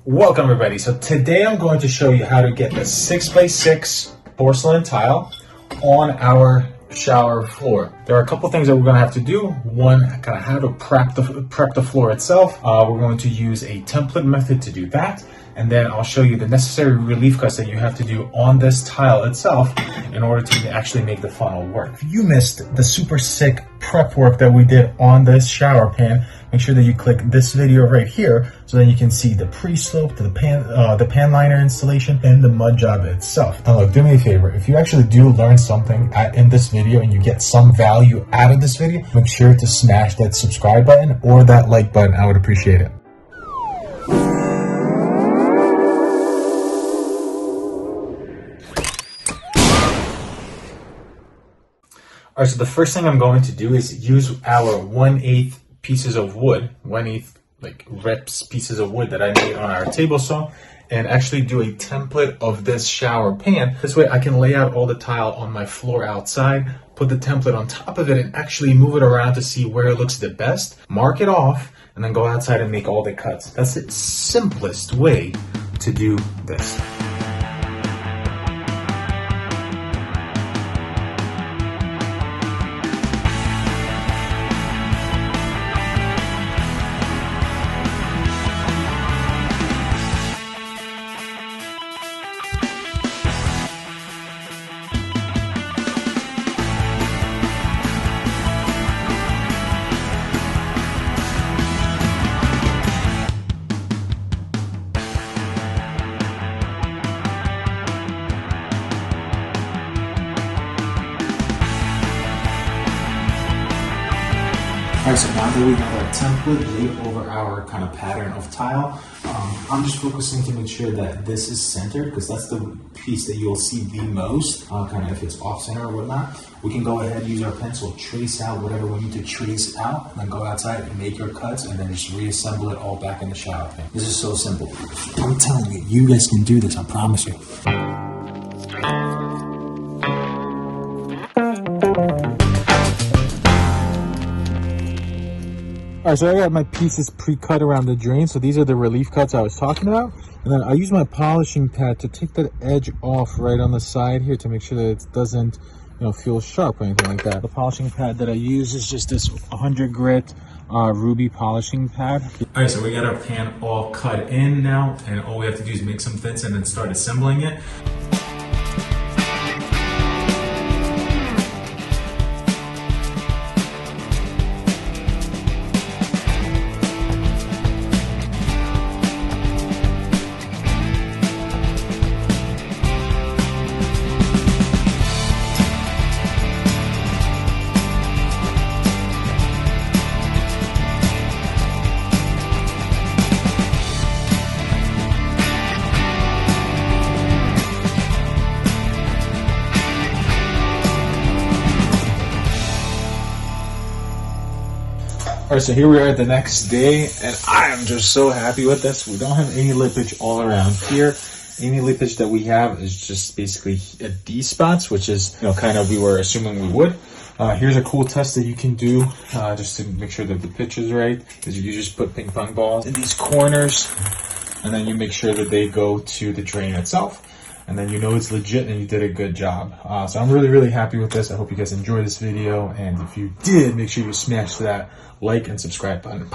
Welcome everybody. So today I'm going to show you how to get the 6x6 porcelain tile on our shower floor. There are a couple things that we're going to have to do. One, kind of how to prep the floor itself. We're going to use a template method to do that. And then I'll show you the necessary relief cuts that you have to do on this tile itself in order to actually make the funnel work. If you missed the super sick prep work that we did on this shower pan, make sure that you click this video right here so then you can see the pre-slope, the pan liner installation, and the mud job itself. Now look, do me a favor. If you actually do learn something in this video and you get some value out of this video, make sure to smash that subscribe button or that like button. I would appreciate it. All right, so the first thing I'm going to do is use our 1/8 pieces of wood, 1/8 like reps pieces of wood that I made on our table saw, and actually do a template of this shower pan. This way I can lay out all the tile on my floor outside, put the template on top of it, and actually move it around to see where it looks the best, mark it off, and then go outside and make all the cuts. That's the simplest way to do this. Alright, so now that we have our template laid over our kind of pattern of tile, I'm just focusing to make sure that this is centered because that's the piece that you'll see the most, kind of if it's off center or whatnot. We can go ahead and use our pencil, trace out whatever we need to trace out, and then go outside and make your cuts and then just reassemble it all back in the shower pan. This is so simple. I'm telling you, you guys can do this, I promise you. Alright, so I got my pieces pre-cut around the drain. So these are the relief cuts I was talking about. And then I use my polishing pad to take that edge off right on the side here to make sure that it doesn't, feel sharp or anything like that. The polishing pad that I use is just this 100 grit ruby polishing pad. Alright, so we got our pan all cut in now, and all we have to do is make some fits and then start assembling it. Alright, so here we are the next day, and I am just so happy with this. We don't have any lippage all around here. Any lippage that we have is just basically at these spots, which is, kind of we were assuming we would. Here's a cool test that you can do just to make sure that the pitch is right. Is you just put ping pong balls in these corners, and then you make sure that they go to the drain itself. And then it's legit and you did a good job. So I'm really happy with this. I hope you guys enjoyed this video, and if you did, make sure you smash that like and subscribe button.